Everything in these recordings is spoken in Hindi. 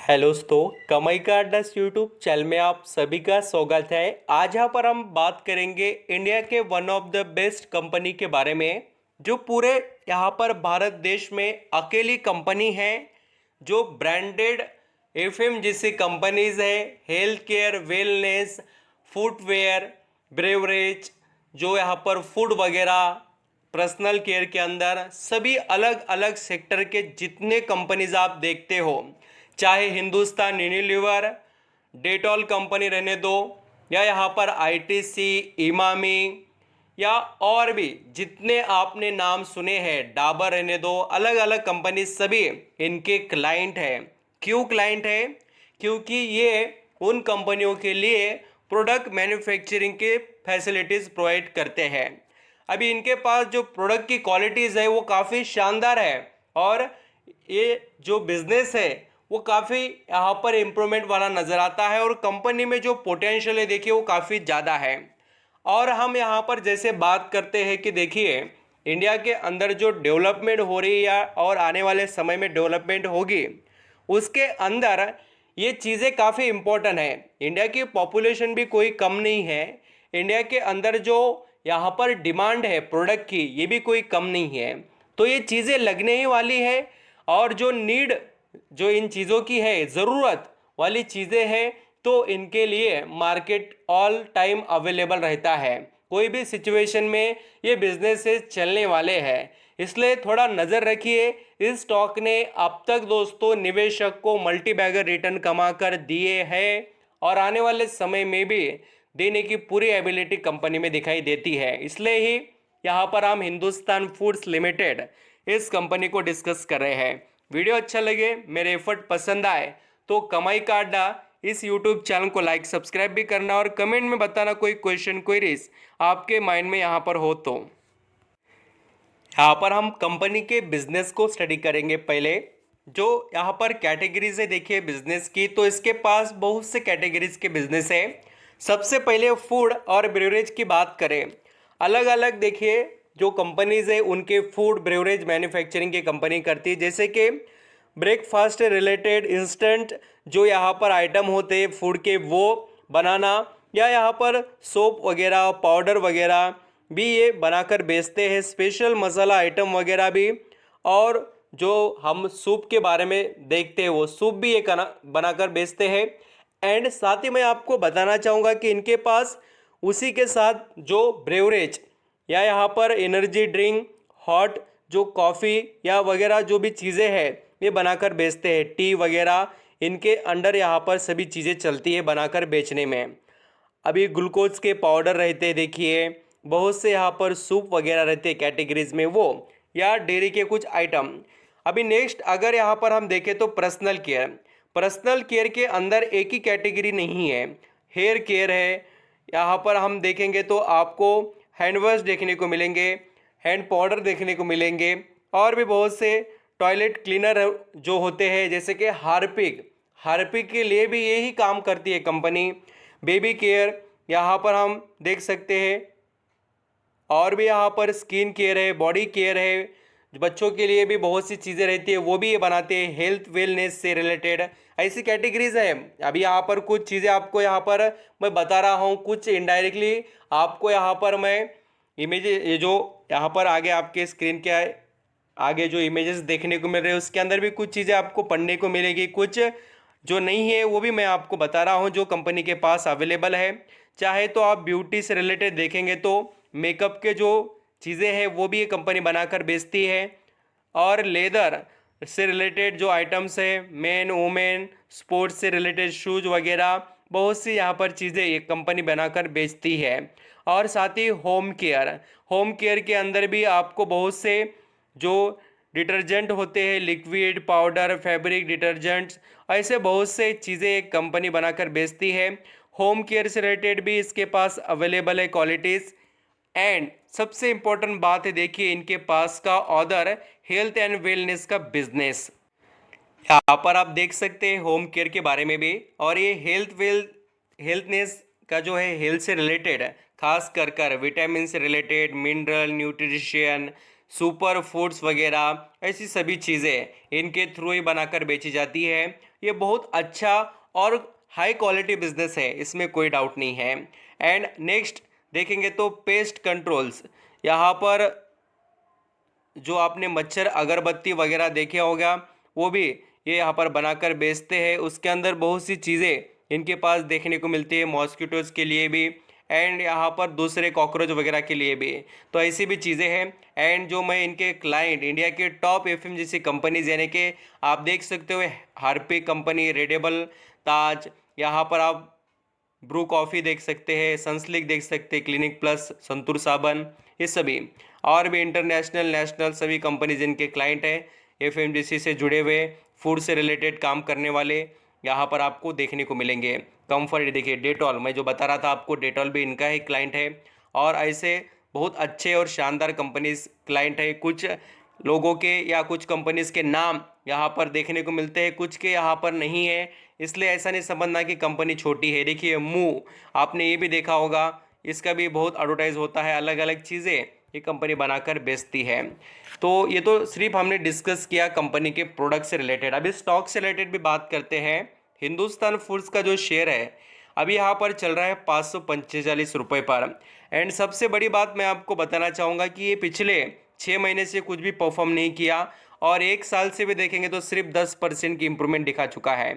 हेलो दोस्तों, कमाई का अड्डा यूट्यूब चैनल में आप सभी का स्वागत है। आज यहाँ पर हम बात करेंगे इंडिया के one of the best company के बारे में, जो पूरे यहाँ पर भारत देश में अकेली कंपनी है जो ब्रांडेड एफएम जैसी कंपनीज है, health care, wellness, footwear, beverage, जो यहाँ पर फूड वगैरह, पर्सनल केयर के अंदर सभी अलग अलग सेक्टर के जितने कंपनीज आप देखते हो, चाहे हिंदुस्तान यूनिलीवर, डेटॉल कंपनी रहने दो, या यहाँ पर आईटीसी, इमामी, या और भी जितने आपने नाम सुने हैं, डाबर रहने दो, अलग अलग कंपनी सभी इनके क्लाइंट है। क्यों क्लाइंट है? क्योंकि ये उन कंपनियों के लिए प्रोडक्ट मैन्युफैक्चरिंग के फैसिलिटीज़ प्रोवाइड करते हैं। अभी इनके पास जो प्रोडक्ट की क्वालिटीज़ है वो काफ़ी शानदार है, और ये जो बिज़नेस है वो काफ़ी यहाँ पर इम्प्रूवमेंट वाला नज़र आता है, और कंपनी में जो पोटेंशियल है देखिए वो काफ़ी ज़्यादा है। और हम यहाँ पर जैसे बात करते हैं कि देखिए इंडिया के अंदर जो डेवलपमेंट हो रही है या और आने वाले समय में डेवलपमेंट होगी, उसके अंदर ये चीज़ें काफ़ी इम्पोर्टेंट है। इंडिया की पॉपुलेशन भी कोई कम नहीं है, इंडिया के अंदर जो यहाँ पर डिमांड है प्रोडक्ट की ये भी कोई कम नहीं है, तो ये चीज़ें लगने ही वाली है। और जो नीड जो इन चीज़ों की है, ज़रूरत वाली चीज़ें हैं, तो इनके लिए मार्केट ऑल टाइम अवेलेबल रहता है। कोई भी सिचुएशन में ये बिजनेसेस चलने वाले हैं, इसलिए थोड़ा नज़र रखिए। इस स्टॉक ने अब तक दोस्तों निवेशक को मल्टी बैगर रिटर्न कमा कर दिए हैं, और आने वाले समय में भी देने की पूरी एबिलिटी कंपनी में दिखाई देती है। इसलिए ही यहाँ पर हम हिंदुस्तान फूड्स लिमिटेड इस कंपनी को डिस्कस कर रहे हैं। वीडियो अच्छा लगे, मेरे एफर्ट पसंद आए तो कमाई का अड्डा इस यूट्यूब चैनल को लाइक सब्सक्राइब भी करना, और कमेंट में बताना कोई क्वेश्चन क्वेरीज आपके माइंड में यहाँ पर हो तो। यहाँ पर हम कंपनी के बिजनेस को स्टडी करेंगे। पहले जो यहाँ पर कैटेगरीज है देखिए बिजनेस की, तो इसके पास बहुत से कैटेगरीज के बिजनेस है। सबसे पहले फूड और ब्रेवरेज की बात करें, अलग अलग देखिए जो कंपनीज है उनके फूड ब्रेवरेज मैन्युफैक्चरिंग की कंपनी करती है, जैसे कि ब्रेकफास्ट रिलेटेड इंस्टेंट जो यहाँ पर आइटम होते हैं फूड के वो बनाना, या यहाँ पर सोप वगैरह, पाउडर वगैरह भी ये बनाकर बेचते हैं, स्पेशल मसाला आइटम वगैरह भी। और जो हम सूप के बारे में देखते हैं वो सूप भी ये बनाकर बेचते हैं। एंड साथ ही मैं आपको बताना चाहूँगा कि इनके पास उसी के साथ जो ब्रेवरेज या यहाँ पर एनर्जी ड्रिंक, हॉट जो कॉफ़ी या वगैरह जो भी चीज़ें हैं ये बनाकर बेचते हैं, टी वगैरह इनके अंडर यहाँ पर सभी चीज़ें चलती है बनाकर बेचने में। अभी ग्लूकोज के पाउडर रहते हैं देखिए, बहुत से यहाँ पर सूप वगैरह रहते हैं कैटेगरीज में वो, या डेयरी के कुछ आइटम। अभी नेक्स्ट अगर यहाँ पर हम देखें तो पर्सनल केयर के अंदर एक ही कैटेगरी नहीं है, हेयर केयर है। यहाँ पर हम देखेंगे तो आपको हैंड वॉश देखने को मिलेंगे, हैंड पाउडर देखने को मिलेंगे, और भी बहुत से टॉयलेट क्लीनर जो होते हैं, जैसे कि हार्पिक के लिए भी यही काम करती है कंपनी। बेबी केयर यहाँ पर हम देख सकते हैं, और भी यहाँ पर स्किन केयर है, बॉडी केयर है, बच्चों के लिए भी बहुत सी चीज़ें रहती है वो भी ये बनाते हैं, हेल्थ वेलनेस से रिलेटेड ऐसी कैटेगरीज है। अभी यहाँ पर कुछ चीज़ें आपको यहाँ पर मैं बता रहा हूँ, कुछ इनडायरेक्टली आपको यहाँ पर मैं इमेज, ये जो यहाँ पर आगे आपके स्क्रीन के आगे जो इमेजेस देखने को मिल रहे हैं उसके अंदर भी कुछ चीज़ें आपको पढ़ने को मिलेगी, कुछ जो नहीं है वो भी मैं आपको बता रहा हूँ जो कंपनी के पास अवेलेबल है। चाहे तो आप ब्यूटी से रिलेटेड देखेंगे तो मेकअप के जो चीज़ें हैं वो भी ये कंपनी बनाकर बेचती है, और लेदर से रिलेटेड जो आइटम्स है, मेन वुमेन स्पोर्ट्स से रिलेटेड शूज़ वगैरह बहुत सी यहाँ पर चीज़ें ये कंपनी बनाकर बेचती है। और साथ ही होम केयर के अंदर भी आपको बहुत से जो डिटर्जेंट होते हैं, लिक्विड, पाउडर, फैब्रिक डिटर्जेंट्स, ऐसे बहुत से चीज़ें एक कंपनी बनाकर बेचती है। होम केयर से रिलेटेड भी इसके पास अवेलेबल है क्वालिटीज़। एंड सबसे इम्पोर्टेंट बात है देखिए इनके पास का ऑर्डर हेल्थ एंड वेलनेस का बिजनेस। यहाँ पर आप देख सकते हैं होम केयर के बारे में भी, और ये हेल्थनेस का जो है हेल्थ से रिलेटेड है, खास कर विटामिन से related, mineral, nutrition, super foods वगैरह ऐसी सभी चीज़ें इनके थ्रू ही बनाकर बेची जाती है। ये बहुत अच्छा और हाई क्वालिटी बिजनेस है, इसमें कोई डाउट नहीं है। एंड नेक्स्ट देखेंगे तो पेस्ट कंट्रोल्स, यहाँ पर जो आपने मच्छर अगरबत्ती वगैरह देखे होगा वो भी ये यहाँ पर बनाकर बेचते हैं। उसके अंदर बहुत सी चीज़ें इनके पास देखने को मिलती है, मॉस्किटोज़ के लिए भी एंड यहाँ पर दूसरे कॉकरोच वगैरह के लिए भी, तो ऐसी भी चीज़ें हैं। एंड जो मैं इनके क्लाइंट इंडिया के टॉप एफएमजीसी कंपनीज यानी कि आप देख सकते हो हार्पिक कंपनी, रेडेबल, ताज, यहाँ पर आप ब्रू कॉफ़ी देख सकते हैं, सनस्लिक देख सकते हैं, क्लिनिक प्लस, संतूर साबन, ये सभी और भी इंटरनेशनल नेशनल सभी कंपनीज इनके क्लाइंट हैं। एफएमजीसी से जुड़े हुए फूड से रिलेटेड काम करने वाले यहाँ पर आपको देखने को मिलेंगे। कंफर्ट देखिए, डेटॉल मैं जो बता रहा था आपको, डेटॉल भी इनका ही क्लाइंट है। और ऐसे बहुत अच्छे और शानदार कंपनीज क्लाइंट है। कुछ लोगों के या कुछ कंपनीज के नाम यहाँ पर देखने को मिलते हैं, कुछ के यहाँ पर नहीं है, इसलिए ऐसा नहीं समझना कि कंपनी छोटी है। देखिए मूव, आपने ये भी देखा होगा, इसका भी बहुत एडवर्टाइज होता है, अलग अलग चीज़ें ये कंपनी बनाकर बेचती है। तो ये तो सिर्फ हमने डिस्कस किया कंपनी के प्रोडक्ट से रिलेटेड। अभी स्टॉक से रिलेटेड भी बात करते हैं। हिंदुस्तान फूड्स का जो शेयर है अभी यहाँ पर चल रहा है 545 रुपये पर। एंड सबसे बड़ी बात मैं आपको बताना चाहूँगा कि ये पिछले 6 महीने से कुछ भी परफॉर्म नहीं किया और 1 साल से भी देखेंगे तो सिर्फ 10% की इंप्रूवमेंट दिखा चुका है।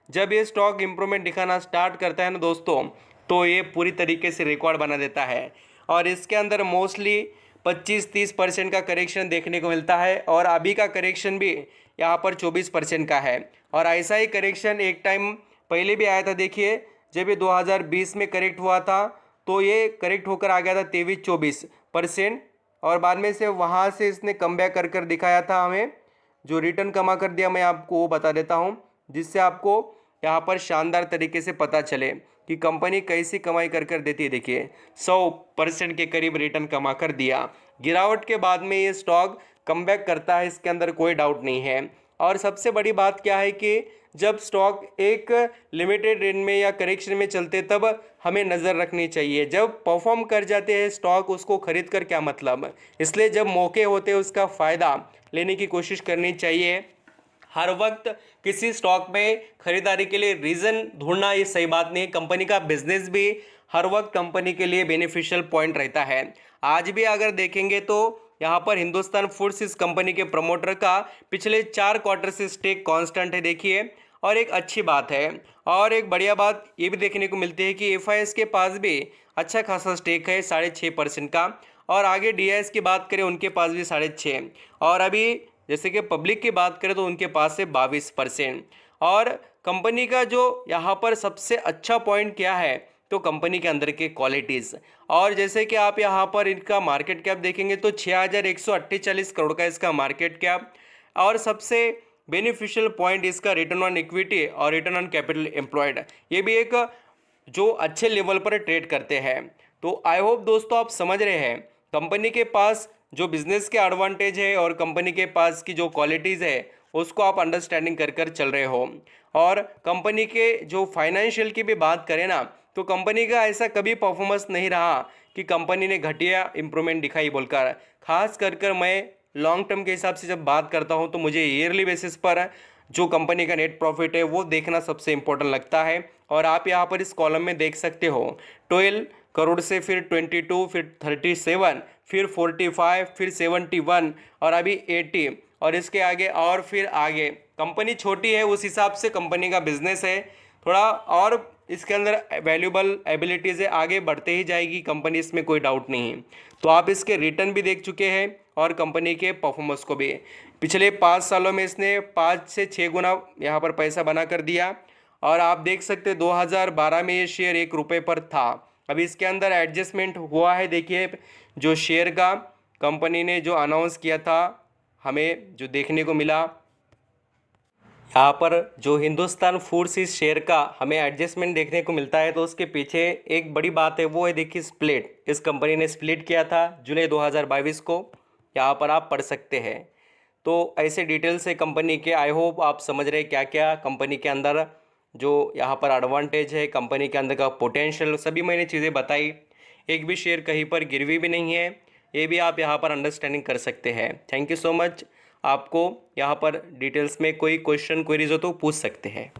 जब ये स्टॉक इंप्रूवमेंट दिखाना स्टार्ट करता है ना दोस्तों, तो ये पूरी तरीके से रिकॉर्ड बना देता है और इसके अंदर मोस्टली 25-30% का करेक्शन देखने को मिलता है और अभी का करेक्शन भी यहाँ पर 24% का है। और ऐसा ही करेक्शन एक टाइम पहले भी आया था। देखिए जब ये 2020 में करेक्ट हुआ था तो ये करेक्ट होकर आ गया था 23-24% और बाद में से वहाँ से इसने कमबैक कर कर दिखाया था हमें, जो रिटर्न कमा कर दिया मैं आपको वो बता देता हूँ, जिससे आपको यहाँ पर शानदार तरीके से पता चले कि कंपनी कैसी कमाई कर कर देती है। देखिए 100% के करीब रिटर्न कमा कर दिया। गिरावट के बाद में ये स्टॉक कमबैक करता है, इसके अंदर कोई डाउट नहीं है। और सबसे बड़ी बात क्या है कि जब स्टॉक एक लिमिटेड रेंज में या करेक्शन में चलते तब हमें नज़र रखनी चाहिए। जब परफॉर्म कर जाते हैं स्टॉक, उसको खरीद कर क्या मतलब। इसलिए जब मौके होते हैं उसका फ़ायदा लेने की कोशिश करनी चाहिए। हर वक्त किसी स्टॉक में खरीदारी के लिए रीज़न ढूंढना ये सही बात नहीं है। कंपनी का बिजनेस भी हर वक्त कंपनी के लिए बेनिफिशियल पॉइंट रहता है। आज भी अगर देखेंगे तो यहाँ पर हिंदुस्तान फूड्स इस कंपनी के प्रमोटर का पिछले 4 क्वार्टर से स्टेक कांस्टेंट है। देखिए और एक अच्छी बात है और एक बढ़िया बात ये भी देखने को मिलती है कि एफआईएस के पास भी अच्छा खासा स्टेक है 6.5% का। और आगे डीआईएस की बात करें उनके पास भी 6.5%। और अभी जैसे कि पब्लिक की बात करें तो उनके पास से 22%। और कंपनी का जो यहाँ पर सबसे अच्छा पॉइंट क्या है तो कंपनी के अंदर के क्वालिटीज़। और जैसे कि आप यहाँ पर इनका मार्केट कैप देखेंगे तो 6148 करोड़ का इसका मार्केट कैप। और सबसे बेनिफिशियल पॉइंट इसका रिटर्न ऑन इक्विटी और रिटर्न ऑन कैपिटल एम्प्लॉयड, ये भी एक जो अच्छे लेवल पर ट्रेड करते हैं। तो आई होप दोस्तों आप समझ रहे हैं कंपनी के पास जो बिजनेस के एडवांटेज है और कंपनी के पास की जो क्वालिटीज़ है उसको आप अंडरस्टैंडिंग कर कर चल रहे हो। और कंपनी के जो फाइनेंशियल की भी बात करें ना तो कंपनी का ऐसा कभी परफॉर्मेंस नहीं रहा कि कंपनी ने घटिया इंप्रूवमेंट दिखाई बोलकर। खास कर कर मैं लॉन्ग टर्म के हिसाब से जब बात करता हूँ तो मुझे ईयरली बेसिस पर जो कंपनी का नेट प्रॉफिट है वो देखना सबसे इम्पोर्टेंट लगता है। और आप यहाँ पर इस कॉलम में देख सकते हो 12 करोड़ से फिर 22, फिर 37, फिर 45, फिर 71 और अभी 80 और इसके आगे और फिर आगे। कंपनी छोटी है उस हिसाब से कंपनी का बिजनेस है थोड़ा, और इसके अंदर वैल्यूबल एबिलिटीज़ है, आगे बढ़ते ही जाएगी कंपनी, इसमें कोई डाउट नहीं है। तो आप इसके रिटर्न भी देख चुके हैं और कंपनी के परफॉर्मेंस को भी। पिछले 5 सालों में इसने 5 से 6 गुना यहाँ पर पैसा बना कर दिया। और आप देख सकते हैं 2012 में ये शेयर 1 रुपये पर था। अभी इसके अंदर एडजस्टमेंट हुआ है। देखिए जो शेयर का कंपनी ने जो अनाउंस किया था हमें जो देखने को मिला, यहाँ पर जो हिंदुस्तान फूड्स इस शेयर का हमें एडजस्टमेंट देखने को मिलता है तो उसके पीछे एक बड़ी बात है, वो है देखिए स्प्लिट। इस कंपनी ने स्प्लिट किया था जुलाई 2022 को, यहाँ पर आप पढ़ सकते हैं। तो ऐसे डिटेल्स है कंपनी के। आई होप आप समझ रहे क्या क्या कंपनी के अंदर जो यहाँ पर एडवांटेज है, कंपनी के अंदर का पोटेंशियल, सभी मैंने चीज़ें बताई। एक भी शेयर कहीं पर गिरवी भी नहीं है। ये भी आप यहाँ पर अंडरस्टैंडिंग कर सकते हैं। Thank you so much. आपको यहाँ पर डिटेल्स में कोई क्वेश्चन क्वेरीज हो तो पूछ सकते हैं।